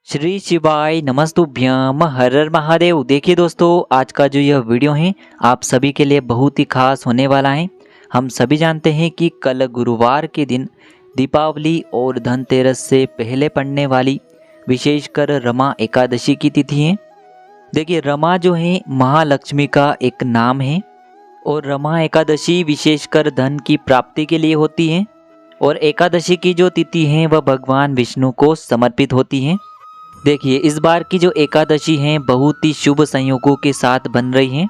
श्री शिवाय नमस्तुभ्यम हर हर महादेव। देखिए दोस्तों, आज का जो यह वीडियो है आप सभी के लिए बहुत ही खास होने वाला है। हम सभी जानते हैं कि कल गुरुवार के दिन दीपावली और धनतेरस से पहले पड़ने वाली विशेषकर रमा एकादशी की तिथि है। देखिए, रमा जो है महालक्ष्मी का एक नाम है और रमा एकादशी विशेषकर धन की प्राप्ति के लिए होती है। और एकादशी की जो तिथि है वह भगवान विष्णु को समर्पित होती है। देखिए, इस बार की जो एकादशी है बहुत ही शुभ संयोगों के साथ बन रही है,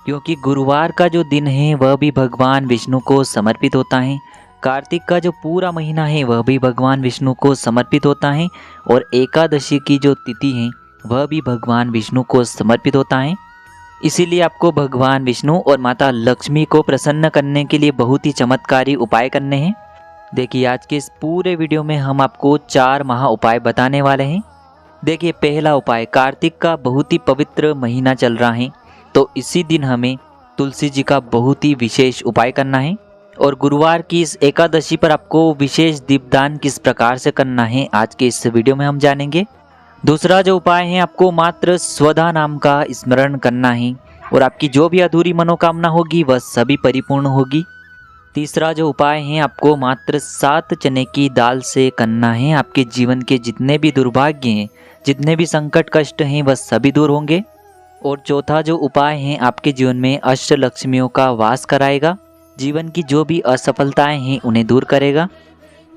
क्योंकि गुरुवार का जो दिन है वह भी भगवान विष्णु को समर्पित होता है। कार्तिक का जो पूरा महीना है वह भी भगवान विष्णु को समर्पित होता है और एकादशी की जो तिथि है वह भी भगवान विष्णु को समर्पित होता है। इसीलिए आपको भगवान विष्णु और माता लक्ष्मी को प्रसन्न करने के लिए बहुत ही चमत्कारी उपाय करने हैं। देखिए, आज के इस पूरे वीडियो में हम आपको 4 महा उपाय बताने वाले हैं। देखिए, पहला उपाय, कार्तिक का बहुत ही पवित्र महीना चल रहा है, तो इसी दिन हमें तुलसी जी का बहुत ही विशेष उपाय करना है। और गुरुवार की इस एकादशी पर आपको विशेष दीपदान किस प्रकार से करना है आज के इस वीडियो में हम जानेंगे। दूसरा जो उपाय है, आपको मात्र स्वधा नाम का स्मरण करना है और आपकी जो भी अधूरी मनोकामना होगी वह सभी परिपूर्ण होगी। तीसरा जो उपाय है, आपको मात्र 7 चने की दाल से करना है। आपके जीवन के जितने भी दुर्भाग्य हैं, जितने भी संकट कष्ट हैं वह सभी दूर होंगे। और चौथा जो उपाय है, आपके जीवन में अष्टलक्ष्मियों का वास कराएगा। जीवन की जो भी असफलताएं हैं उन्हें दूर करेगा।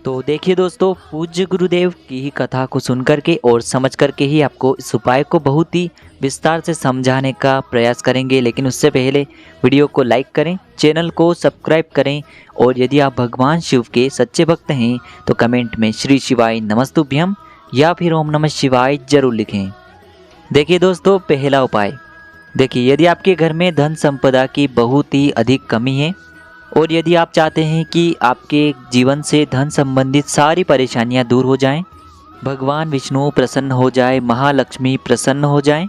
तो देखिए दोस्तों, पूज्य गुरुदेव की ही कथा को सुन करके और समझ करके ही आपको इस उपाय को बहुत ही विस्तार से समझाने का प्रयास करेंगे। लेकिन उससे पहले वीडियो को लाइक करें, चैनल को सब्सक्राइब करें और यदि आप भगवान शिव के सच्चे भक्त हैं तो कमेंट में श्री शिवाय नमस्तुभ्यम या फिर ओम नमः शिवाय जरूर लिखें। देखिए दोस्तों, पहला उपाय, देखिए यदि आपके घर में धन संपदा की बहुत ही अधिक कमी है और यदि आप चाहते हैं कि आपके जीवन से धन संबंधित सारी परेशानियां दूर हो जाएं, भगवान विष्णु प्रसन्न हो जाए, महालक्ष्मी प्रसन्न हो जाएं,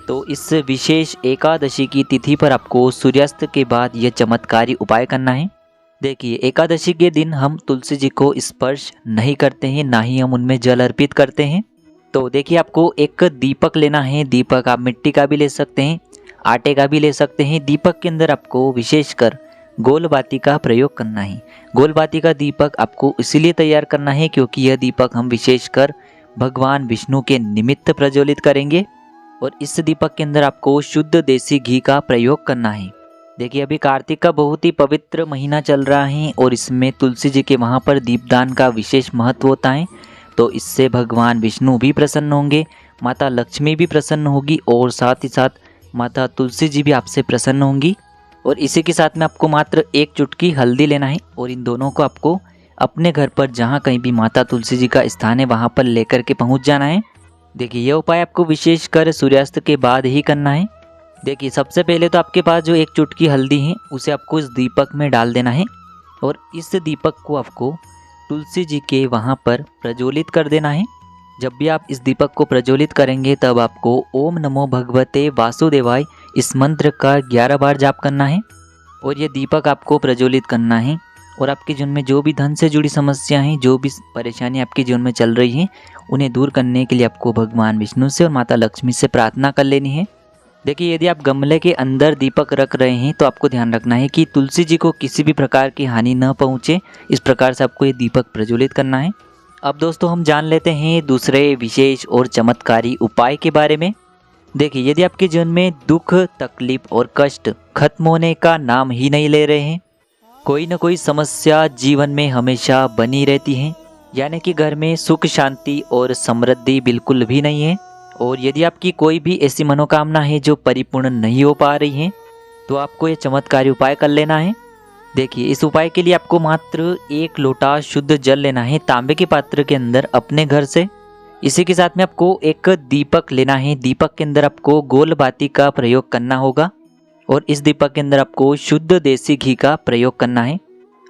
तो इस विशेष एकादशी की तिथि पर आपको सूर्यास्त के बाद यह चमत्कारी उपाय करना है। देखिए, एकादशी के दिन हम तुलसी जी को स्पर्श नहीं करते हैं, ना ही हम उनमें जल अर्पित करते हैं। तो देखिए, आपको एक दीपक लेना है। दीपक आप मिट्टी का भी ले सकते हैं, आटे का भी ले सकते हैं। दीपक के अंदर आपको विशेषकर गोल बाती का प्रयोग करना है। गोल बाती का दीपक आपको इसीलिए तैयार करना है क्योंकि यह दीपक हम विशेषकर भगवान विष्णु के निमित्त प्रज्वलित करेंगे। और इस दीपक के अंदर आपको शुद्ध देसी घी का प्रयोग करना है। देखिए, अभी कार्तिक का बहुत ही पवित्र महीना चल रहा है और इसमें तुलसी जी के वहाँ पर दीपदान का विशेष महत्व होता है। तो इससे भगवान विष्णु भी प्रसन्न होंगे, माता लक्ष्मी भी प्रसन्न होगी और साथ ही साथ माता तुलसी जी भी आपसे प्रसन्न होंगी। और इसी के साथ में आपको मात्र 1 चुटकी हल्दी लेना है और इन दोनों को आपको अपने घर पर जहाँ कहीं भी माता तुलसी जी का स्थान है वहाँ पर लेकर के पहुँच जाना है। देखिए, यह उपाय आपको विशेषकर सूर्यास्त के बाद ही करना है। देखिए, सबसे पहले तो आपके पास जो 1 चुटकी हल्दी है उसे आपको इस दीपक में डाल देना है और इस दीपक को आपको तुलसी जी के वहाँ पर प्रज्वलित कर देना है। जब भी आप इस दीपक को प्रज्वलित करेंगे तब आपको ओम नमो भगवते वासुदेवाय इस मंत्र का 11 बार जाप करना है और ये दीपक आपको प्रज्वलित करना है। और आपके जीवन में जो भी धन से जुड़ी समस्या हैं, जो भी परेशानी आपके जीवन में चल रही हैं, उन्हें दूर करने के लिए आपको भगवान विष्णु से और माता लक्ष्मी से प्रार्थना कर लेनी है। देखिए, यदि आप गमले के अंदर दीपक रख रहे हैं तो आपको ध्यान रखना है कि तुलसी जी को किसी भी प्रकार की हानि न पहुँचे। इस प्रकार से आपको ये दीपक प्रज्वलित करना है। अब दोस्तों, हम जान लेते हैं दूसरे विशेष और चमत्कारी उपाय के बारे में। देखिए, यदि आपके जीवन में दुख, तकलीफ और कष्ट खत्म होने का नाम ही नहीं ले रहे हैं, कोई न कोई समस्या जीवन में हमेशा बनी रहती है, यानी कि घर में सुख शांति और समृद्धि बिल्कुल भी नहीं है, और यदि आपकी कोई भी ऐसी मनोकामना है जो परिपूर्ण नहीं हो पा रही है, तो आपको ये चमत्कारी उपाय कर लेना है। देखिए, इस उपाय के लिए आपको मात्र 1 लोटा शुद्ध जल लेना है तांबे के पात्र के अंदर अपने घर से। इसी के साथ में आपको एक दीपक लेना है। दीपक के अंदर आपको गोल बाती का प्रयोग करना होगा और इस दीपक के अंदर आपको शुद्ध देसी घी का प्रयोग करना है।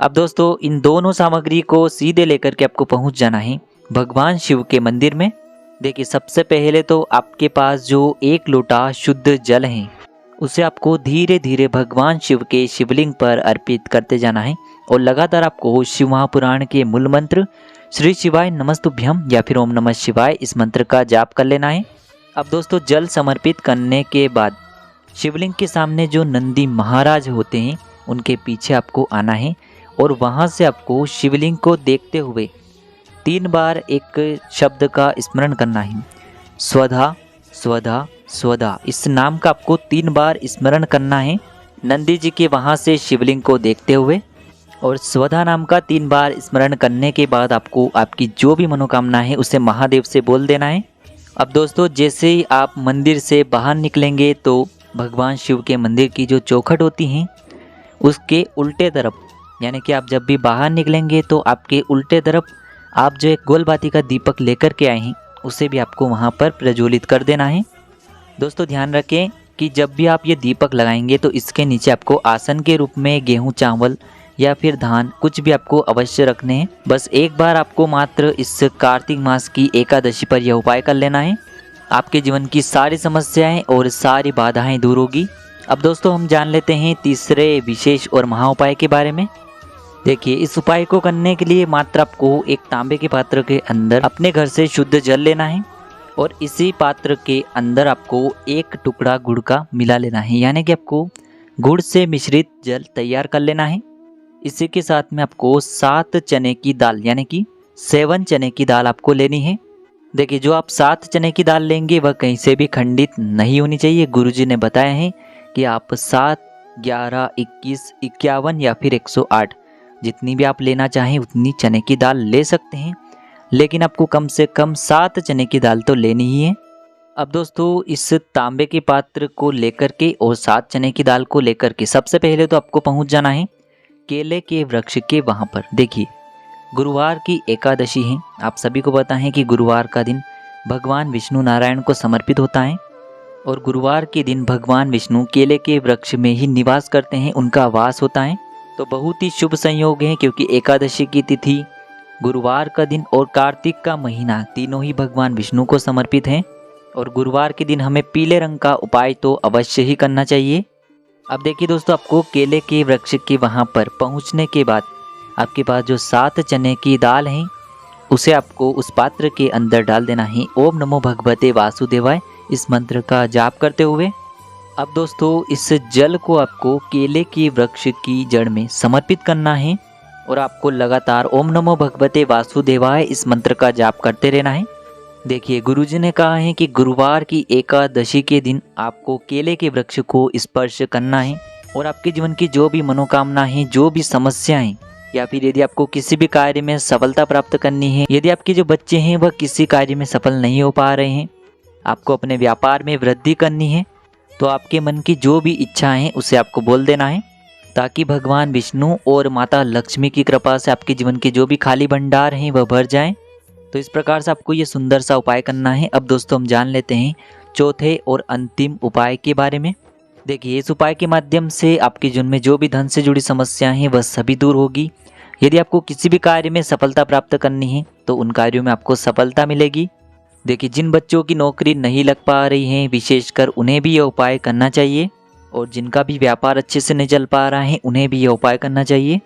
अब दोस्तों, इन दोनों सामग्री को सीधे लेकर के आपको पहुंच जाना है भगवान शिव के मंदिर में। देखिए, सबसे पहले तो आपके पास जो 1 लोटा शुद्ध जल है उसे आपको धीरे धीरे भगवान शिव के शिवलिंग पर अर्पित करते जाना है और लगातार आपको शिव महापुराण के मूल मंत्र श्री शिवाय नमस्तुभ्यम या फिर ओम नमः शिवाय इस मंत्र का जाप कर लेना है। अब दोस्तों जल समर्पित करने के बाद शिवलिंग के सामने जो नंदी महाराज होते हैं उनके पीछे आपको आना है और वहाँ से आपको शिवलिंग को देखते हुए 3 बार एक शब्द का स्मरण करना है। स्वधा स्वधा स्वधा इस नाम का आपको 3 बार स्मरण करना है नंदी जी के वहाँ से शिवलिंग को देखते हुए। और स्वधा नाम का 3 बार स्मरण करने के बाद आपको आपकी जो भी मनोकामना है उसे महादेव से बोल देना है। अब दोस्तों जैसे ही आप मंदिर से बाहर निकलेंगे तो भगवान शिव के मंदिर की जो चौखट होती हैं उसके उल्टे तरफ, यानी कि आप जब भी बाहर निकलेंगे तो आपके उल्टे तरफ आप जो एक गोलबाती का दीपक लेकर के आए हैं उसे भी आपको वहाँ पर प्रज्वलित कर देना है। दोस्तों ध्यान रखें कि जब भी आप ये दीपक लगाएंगे तो इसके नीचे आपको आसन के रूप में गेहूँ चावल या फिर धान कुछ भी आपको अवश्य रखने हैं। बस एक बार आपको मात्र इस कार्तिक मास की एकादशी पर यह उपाय कर लेना है। आपके जीवन की सारी समस्याएं और सारी बाधाएं दूर होगी। अब दोस्तों हम जान लेते हैं तीसरे विशेष और महा उपाय के बारे में। देखिए इस उपाय को करने के लिए मात्र आपको एक तांबे के पात्र के अंदर अपने घर से शुद्ध जल लेना है और इसी पात्र के अंदर आपको एक टुकड़ा गुड़ का मिला लेना है, यानी कि आपको गुड़ से मिश्रित जल तैयार कर लेना है। इसी के साथ में आपको 7 चने की दाल यानी कि 7 चने की दाल आपको लेनी है। देखिए जो आप 7 चने की दाल लेंगे वह कहीं से भी खंडित नहीं होनी चाहिए। गुरुजी ने बताया है कि आप 7, 11, 21, 51 या फिर 108 जितनी भी आप लेना चाहें उतनी चने की दाल ले सकते हैं, लेकिन आपको कम से कम 7 चने की दाल तो लेनी ही है। अब दोस्तों इस तांबे के पात्र को लेकर के और 7 चने की दाल को लेकर के सबसे पहले तो आपको पहुंच जाना है केले के वृक्ष के वहाँ पर। देखिए गुरुवार की एकादशी है, आप सभी को पता है कि गुरुवार का दिन भगवान विष्णु नारायण को समर्पित होता है और गुरुवार के दिन भगवान विष्णु केले के वृक्ष में ही निवास करते हैं, उनका वास होता है। तो बहुत ही शुभ संयोग है क्योंकि एकादशी की तिथि, गुरुवार का दिन और कार्तिक का महीना तीनों ही भगवान विष्णु को समर्पित हैं और गुरुवार के दिन हमें पीले रंग का उपाय तो अवश्य ही करना चाहिए। अब देखिए दोस्तों आपको केले के वृक्ष के वहाँ पर पहुँचने के बाद आपके पास जो 7 चने की दाल हैं उसे आपको उस पात्र के अंदर डाल देना है। ओम नमो भगवते वासुदेवाय इस मंत्र का जाप करते हुए अब दोस्तों इस जल को आपको केले के वृक्ष की जड़ में समर्पित करना है और आपको लगातार ओम नमो भगवते वासुदेवाय इस मंत्र का जाप करते रहना है। देखिए गुरुजी ने कहा है कि गुरुवार की एकादशी के दिन आपको केले के वृक्ष को स्पर्श करना है और आपके जीवन की जो भी मनोकामना है, जो भी समस्याएं, या फिर यदि आपको किसी भी कार्य में सफलता प्राप्त करनी है, यदि आपके जो बच्चे हैं वह किसी कार्य में सफल नहीं हो पा रहे हैं, आपको अपने व्यापार में वृद्धि करनी है, तो आपके मन की जो भी इच्छा है उसे आपको बोल देना है ताकि भगवान विष्णु और माता लक्ष्मी की कृपा से आपके जीवन के जो भी खाली भंडार हैं वह भर जाएं। तो इस प्रकार से आपको ये सुंदर सा उपाय करना है। अब दोस्तों हम जान लेते हैं चौथे और अंतिम उपाय के बारे में। देखिए इस उपाय के माध्यम से आपके जीवन में जो भी धन से जुड़ी समस्याएं हैं वह सभी दूर होगी। यदि आपको किसी भी कार्य में सफलता प्राप्त करनी है तो उन कार्यों में आपको सफलता मिलेगी। देखिए जिन बच्चों की नौकरी नहीं लग पा रही है विशेषकर उन्हें भी यह उपाय करना चाहिए और जिनका भी व्यापार अच्छे से नहीं चल पा रहा है उन्हें भी यह उपाय करना चाहिए।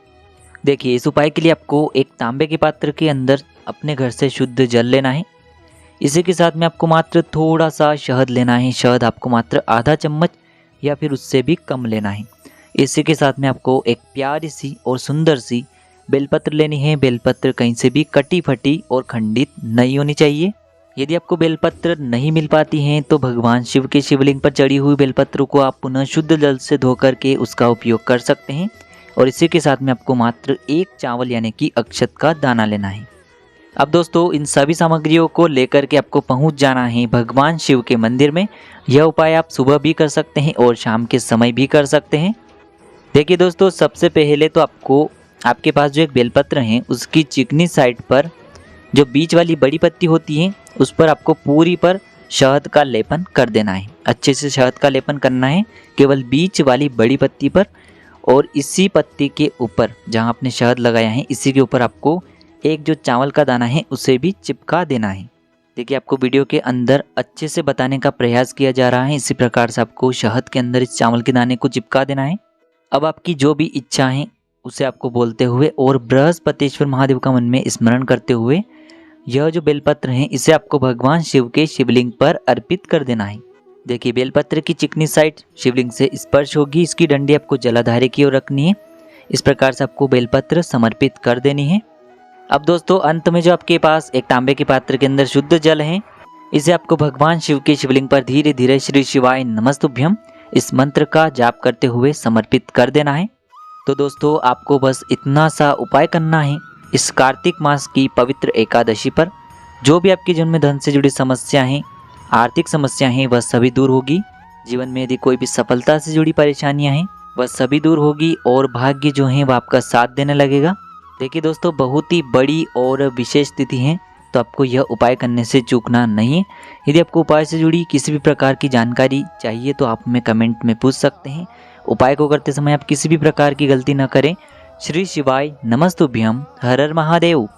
देखिए इस उपाय के लिए आपको एक तांबे के पात्र के अंदर अपने घर से शुद्ध जल लेना है। इसी के साथ में आपको मात्र थोड़ा सा शहद लेना है। शहद आपको मात्र आधा चम्मच या फिर उससे भी कम लेना है। इसी के साथ में आपको एक प्यारी सी और सुंदर सी बेलपत्र लेनी है। बेलपत्र कहीं से भी कटी फटी और खंडित नहीं होनी चाहिए। यदि आपको बेलपत्र नहीं मिल पाती हैं तो भगवान शिव के शिवलिंग पर चढ़ी हुई बेलपत्र को आप पुनः शुद्ध जल से धोकर के उसका उपयोग कर सकते हैं। और इसी के साथ में आपको मात्र 1 चावल यानी कि अक्षत का दाना लेना है। अब दोस्तों इन सभी सामग्रियों को लेकर के आपको पहुंच जाना है भगवान शिव के मंदिर में। यह उपाय आप सुबह भी कर सकते हैं और शाम के समय भी कर सकते हैं। देखिए दोस्तों सबसे पहले तो आपको आपके पास जो एक बेलपत्र है उसकी चिकनी साइड पर जो बीच वाली बड़ी पत्ती होती है उस पर आपको पूरी पर शहद का लेपन कर देना है। अच्छे से शहद का लेपन करना है केवल बीच वाली बड़ी पत्ती पर और इसी पत्ती के ऊपर जहां आपने शहद लगाया है इसी के ऊपर आपको एक जो चावल का दाना है उसे भी चिपका देना है। देखिए आपको वीडियो के अंदर अच्छे से बताने का प्रयास किया जा रहा है। इसी प्रकार से आपको शहद के अंदर इस चावल के दाने को चिपका देना है। अब आपकी जो भी इच्छा है उसे आपको बोलते हुए और बृहस्पतिश्वर महादेव का मन में स्मरण करते हुए यह जो बेलपत्र है इसे आपको भगवान शिव के शिवलिंग पर अर्पित कर देना है। देखिए बेलपत्र की चिकनी साइड शिवलिंग से स्पर्श होगी, इसकी डंडी आपको जलाधारी की ओर रखनी है। इस प्रकार से आपको बेलपत्र समर्पित कर देनी है। अब दोस्तों अंत में जो आपके पास एक तांबे के पात्र के अंदर शुद्ध जल है, इसे आपको भगवान शिव के शिवलिंग पर धीरे धीरे श्री शिवाय नमस्तुभ्यम इस मंत्र का जाप करते हुए समर्पित कर देना है। तो दोस्तों आपको बस इतना सा उपाय करना है इस कार्तिक मास की पवित्र एकादशी पर। जो भी आपके जीवन में धन से जुड़ी समस्या हैं, आर्थिक समस्या हैं, वह सभी दूर होगी। जीवन में यदि कोई भी सफलता से जुड़ी परेशानियां हैं वह सभी दूर होगी और भाग्य जो है वह आपका साथ देने लगेगा। देखिए दोस्तों बहुत ही बड़ी और विशेष तिथि है, तो आपको यह उपाय करने से चूकना नहीं है। यदि आपको उपाय से जुड़ी किसी भी प्रकार की जानकारी चाहिए तो आप हमें कमेंट में पूछ सकते हैं। उपाय को करते समय आप किसी भी प्रकार की गलती न करें। श्री शिवाय नमस्तुभ्यम। हर हर महादेव।